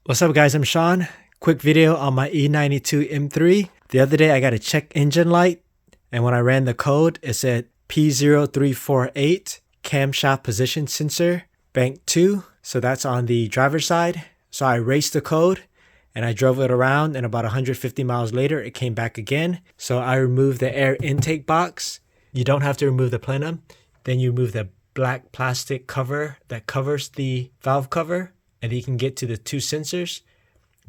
What's up guys, I'm Sean. Quick video on my E9X M3. The other day I got a check engine light, and when I ran the code it said P0348 Camshaft Position Sensor Bank 2. So that's on the driver's side. So I erased the code and I drove it around, and about 150 miles later it came back again. So I removed the air intake box. You don't have to remove the plenum. Then you remove the black plastic cover that covers the valve cover, and you can get to the two sensors.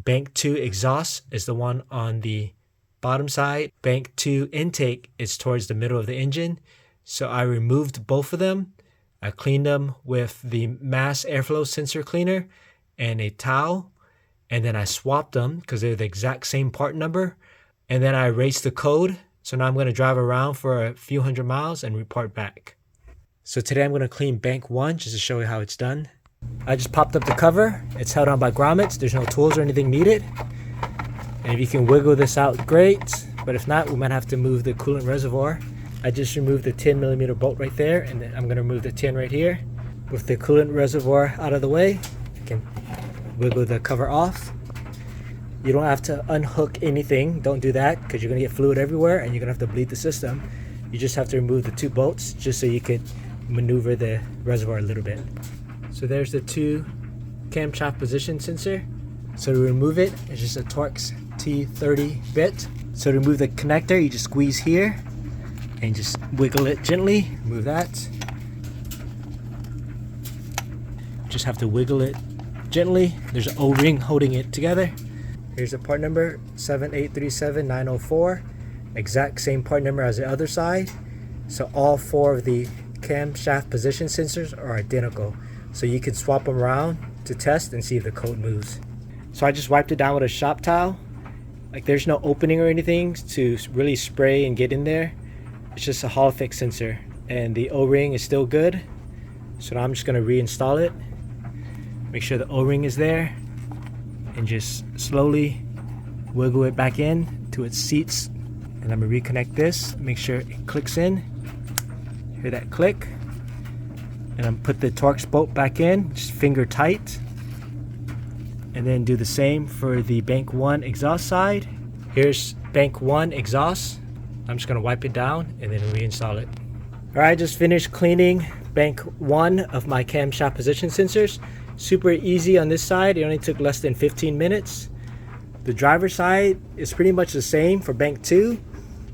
Bank 2 exhaust is the one on the bottom side. Bank 2 intake is towards the middle of the engine. So I removed both of them. I cleaned them with the mass airflow sensor cleaner and a towel. And then I swapped them because they're the exact same part number. And then I erased the code. So now I'm going to drive around for a few hundred miles and report back. So today I'm going to clean Bank 1 just to show you how it's done. I just popped up the cover. It's held on by grommets. There's no tools or anything needed. And if you can wiggle this out, great. But if not, we might have to move the coolant reservoir. I just removed the 10mm bolt right there, and then I'm going to remove the 10 right here. With the coolant reservoir out of the way, I can wiggle the cover off. You don't have to unhook anything. Don't do that because you're going to get fluid everywhere and you're going to have to bleed the system. You just have to remove the two bolts just so you could maneuver the reservoir a little bit. So there's the two camshaft position sensor. So to remove it, it's just a Torx T30 bit. So to remove the connector, you just squeeze here and just wiggle it gently. Remove that. Just have to wiggle it gently. There's an O-ring holding it together. Here's the part number 7837904. Exact same part number as the other side. So all four of the camshaft position sensors are identical. So you can swap them around to test and see if the code moves. So I just wiped it down with a shop towel. Like, there's no opening or anything to really spray and get in there. It's just a Hall Effect sensor, and the O-ring is still good. So now I'm just going to reinstall it. Make sure the O-ring is there, and just slowly wiggle it back in to its seats. And I'm going to reconnect this, make sure it clicks in. Hear that click. And I'm put the Torx bolt back in, just finger tight. And then do the same for the Bank 1 exhaust side. Here's Bank 1 exhaust. I'm just gonna wipe it down and then reinstall it. All right, just finished cleaning Bank 1 of my camshaft position sensors. Super easy on this side. It only took less than 15 minutes. The driver's side is pretty much the same for Bank 2.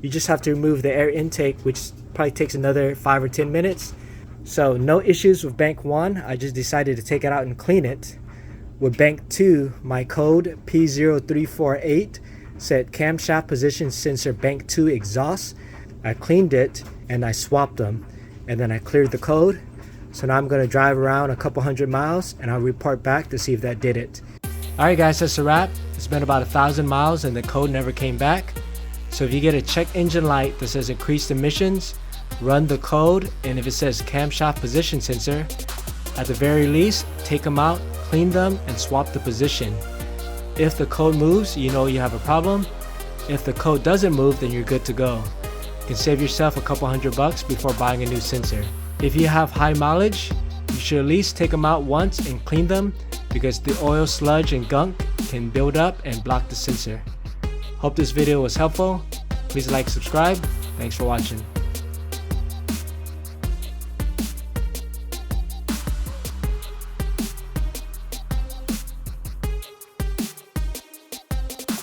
You just have to remove the air intake, which probably takes another 5 or 10 minutes. So no issues with Bank 1. I just decided to take it out and clean it. With Bank 2, my code P0348 said Camshaft Position Sensor Bank 2 exhaust. I cleaned it and I swapped them, and then I cleared the code. So now I'm going to drive around a couple hundred miles and I'll report back to see if that did it. Alright guys, that's a wrap. It's been about 1,000 miles and the code never came back. So if you get a check engine light that says increased emissions, run the code, and if it says camshaft position sensor, at the very least, take them out, clean them, and swap the position. If the code moves, you know you have a problem. If the code doesn't move, then you're good to go. You can save yourself a couple $100 before buying a new sensor. If you have high mileage, you should at least take them out once and clean them, because the oil, sludge, and gunk can build up and block the sensor. Hope this video was helpful. Please like, subscribe. Thanks for watching.